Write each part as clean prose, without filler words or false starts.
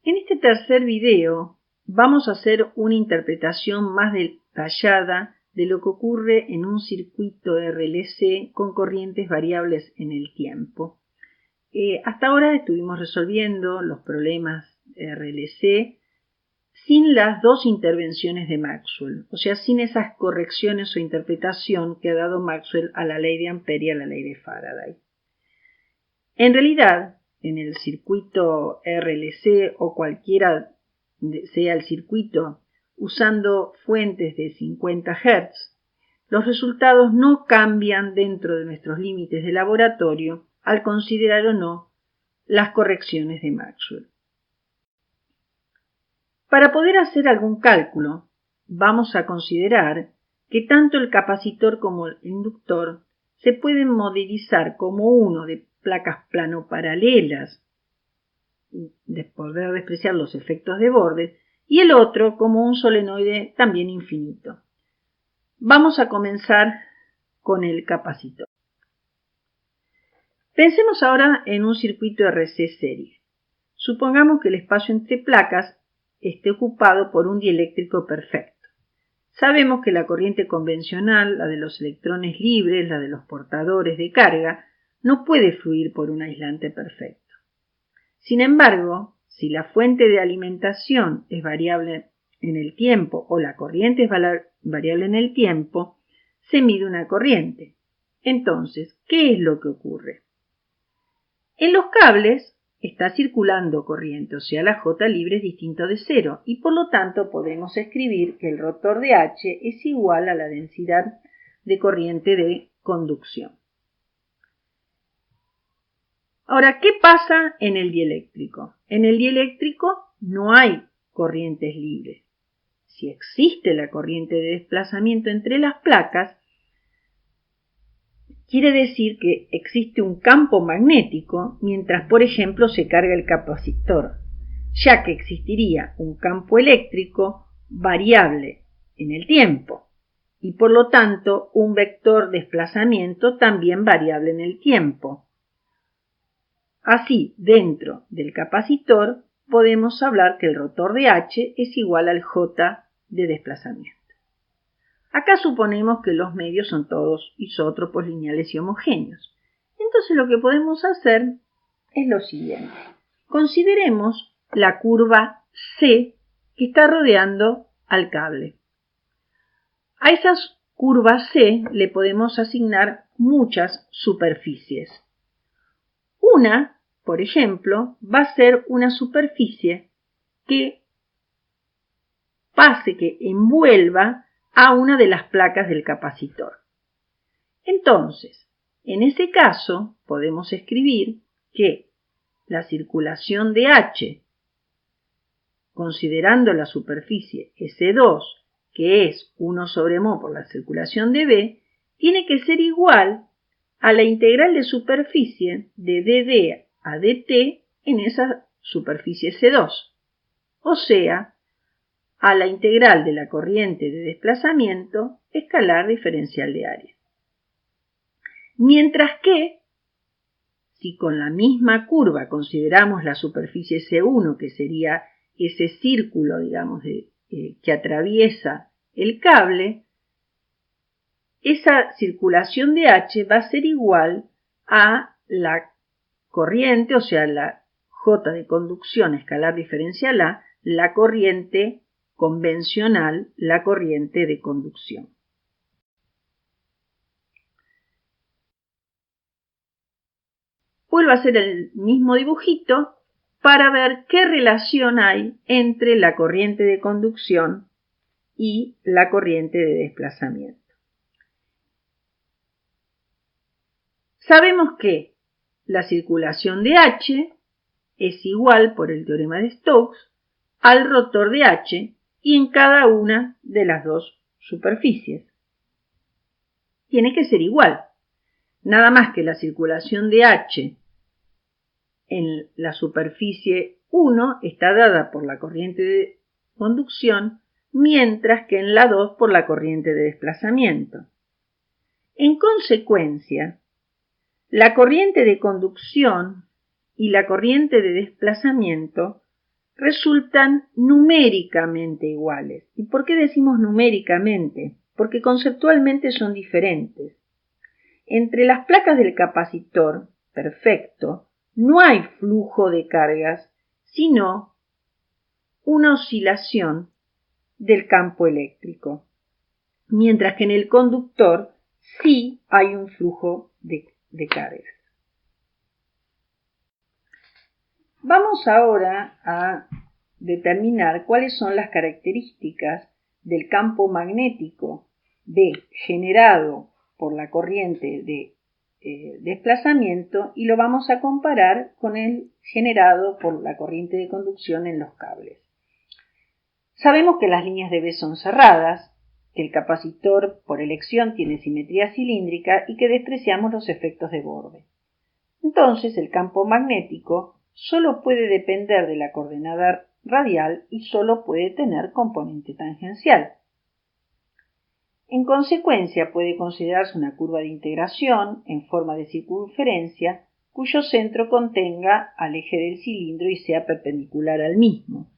En este tercer video vamos a hacer una interpretación más detallada de lo que ocurre en un circuito RLC con corrientes variables en el tiempo. Hasta ahora estuvimos resolviendo los problemas RLC sin las dos intervenciones de Maxwell, o sea, sin esas correcciones o interpretación que ha dado Maxwell a la ley de Ampère y a la ley de Faraday. En realidad, en el circuito RLC o cualquiera sea el circuito usando fuentes de 50 Hz, los resultados no cambian dentro de nuestros límites de laboratorio al considerar o no las correcciones de Maxwell. Para poder hacer algún cálculo, vamos a considerar que tanto el capacitor como el inductor se pueden modelizar como uno de placas plano-paralelas, de poder despreciar los efectos de borde, y el otro como un solenoide también infinito. Vamos a comenzar con el capacitor. Pensemos ahora en un circuito RC serie. Supongamos que el espacio entre placas esté ocupado por un dieléctrico perfecto. Sabemos que la corriente convencional, la de los electrones libres, la de los portadores de carga, no puede fluir por un aislante perfecto. Sin embargo, si la fuente de alimentación es variable en el tiempo o la corriente es variable en el tiempo, se mide una corriente. Entonces, ¿qué es lo que ocurre? En los cables está circulando corriente, o sea, la J libre es distinto de cero, y por lo tanto podemos escribir que el rotor de H es igual a la densidad de corriente de conducción. Ahora, ¿qué pasa en el dieléctrico? En el dieléctrico no hay corrientes libres. Si existe la corriente de desplazamiento entre las placas, quiere decir que existe un campo magnético mientras, por ejemplo, se carga el capacitor, ya que existiría un campo eléctrico variable en el tiempo y, por lo tanto, un vector desplazamiento también variable en el tiempo. Así, dentro del capacitor, podemos hablar que el rotor de H es igual al J de desplazamiento. Acá suponemos que los medios son todos isótropos lineales y homogéneos. Entonces lo que podemos hacer es lo siguiente. Consideremos la curva C que está rodeando al cable. A esa curva C le podemos asignar muchas superficies. Una, por ejemplo, va a ser una superficie que envuelva a una de las placas del capacitor. Entonces, en ese caso, podemos escribir que la circulación de H, considerando la superficie S2, que es 1 sobre mho por la circulación de B, tiene que ser igual a la integral de superficie de dd a dt en esa superficie S2, o sea, a la integral de la corriente de desplazamiento escalar diferencial de área. Mientras que, si con la misma curva consideramos la superficie S1, que sería ese círculo, digamos, que atraviesa el cable, esa circulación de H va a ser igual a la corriente, o sea, la J de conducción escalar diferencial A, la corriente convencional, la corriente de conducción. Vuelvo a hacer el mismo dibujito para ver qué relación hay entre la corriente de conducción y la corriente de desplazamiento. Sabemos que la circulación de H es igual, por el teorema de Stokes, al rotor de H y en cada una de las dos superficies. Tiene que ser igual. Nada más que la circulación de H en la superficie 1 está dada por la corriente de conducción, mientras que en la 2 por la corriente de desplazamiento. En consecuencia, la corriente de conducción y la corriente de desplazamiento resultan numéricamente iguales. ¿Y por qué decimos numéricamente? Porque conceptualmente son diferentes. Entre las placas del capacitor perfecto no hay flujo de cargas, sino una oscilación del campo eléctrico, mientras que en el conductor sí hay un flujo de cargas. Vamos ahora a determinar cuáles son las características del campo magnético B generado por la corriente de desplazamiento y lo vamos a comparar con el generado por la corriente de conducción en los cables. Sabemos que las líneas de B son cerradas, que el capacitor por elección tiene simetría cilíndrica y que despreciamos los efectos de borde. Entonces el campo magnético solo puede depender de la coordenada radial y solo puede tener componente tangencial. En consecuencia, puede considerarse una curva de integración en forma de circunferencia cuyo centro contenga al eje del cilindro y sea perpendicular al mismo.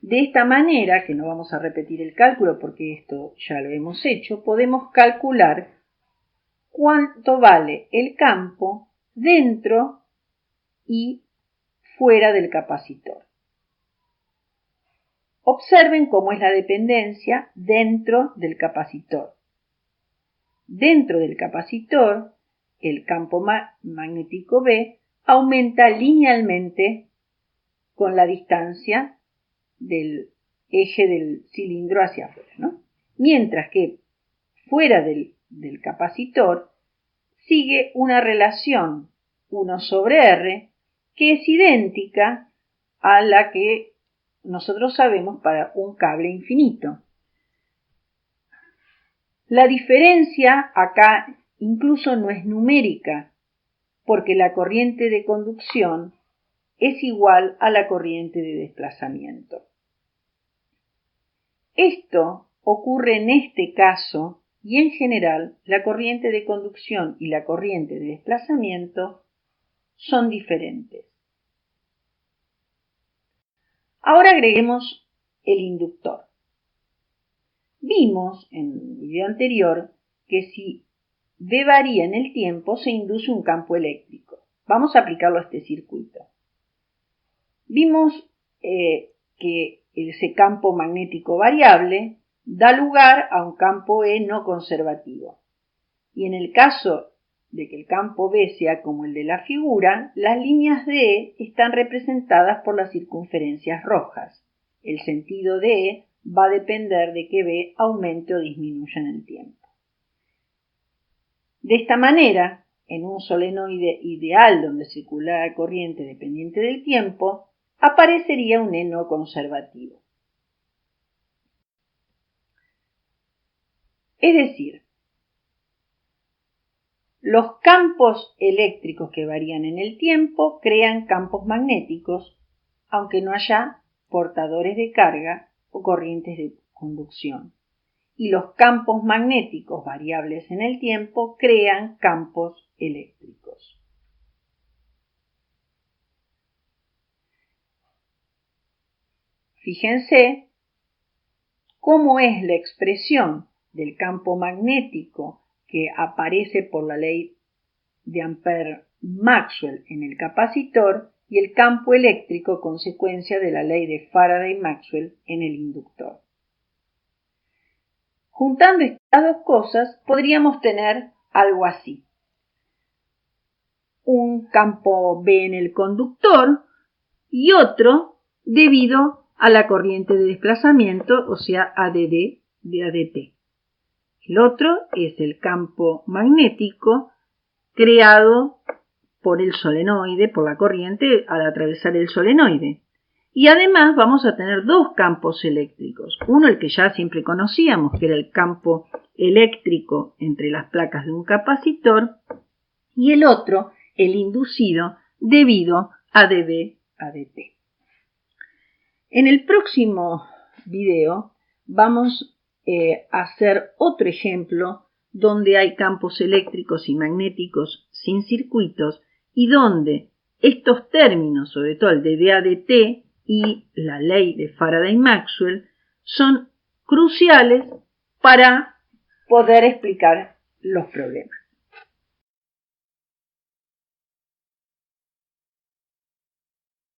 De esta manera, que no vamos a repetir el cálculo porque esto ya lo hemos hecho, podemos calcular cuánto vale el campo dentro y fuera del capacitor. Observen cómo es la dependencia dentro del capacitor. Dentro del capacitor, el campo magnético B aumenta linealmente con la distancia del eje del cilindro hacia afuera, ¿no? Mientras que fuera del capacitor sigue una relación 1 sobre R que es idéntica a la que nosotros sabemos para un cable infinito. La diferencia acá incluso no es numérica, porque la corriente de conducción es igual a la corriente de desplazamiento. Esto ocurre en este caso y en general la corriente de conducción y la corriente de desplazamiento son diferentes. Ahora agreguemos el inductor. Vimos en el video anterior que si V varía en el tiempo se induce un campo eléctrico. Vamos a aplicarlo a este circuito. Vimos que ese campo magnético variable da lugar a un campo E no conservativo. Y en el caso de que el campo B sea como el de la figura, las líneas de E están representadas por las circunferencias rojas. El sentido de E va a depender de que B aumente o disminuya en el tiempo. De esta manera, en un solenoide ideal donde circula la corriente dependiente del tiempo, aparecería un E no conservativo. Es decir, los campos eléctricos que varían en el tiempo crean campos magnéticos, aunque no haya portadores de carga o corrientes de conducción. Y los campos magnéticos variables en el tiempo crean campos eléctricos. Fíjense cómo es la expresión del campo magnético que aparece por la ley de Ampère-Maxwell en el capacitor y el campo eléctrico consecuencia de la ley de Faraday-Maxwell en el inductor. Juntando estas dos cosas podríamos tener algo así. Un campo B en el conductor y otro debido a la corriente de desplazamiento, o sea, ADD de ADT. El otro es el campo magnético creado por el solenoide, por la corriente al atravesar el solenoide. Y además vamos a tener dos campos eléctricos. Uno, el que ya siempre conocíamos, que era el campo eléctrico entre las placas de un capacitor, y el otro, el inducido, debido a dB/dt. En el próximo video vamos a hacer otro ejemplo donde hay campos eléctricos y magnéticos sin circuitos y donde Estos términos, sobre todo el de DADT y la ley de Faraday-Maxwell, son cruciales para poder explicar los problemas.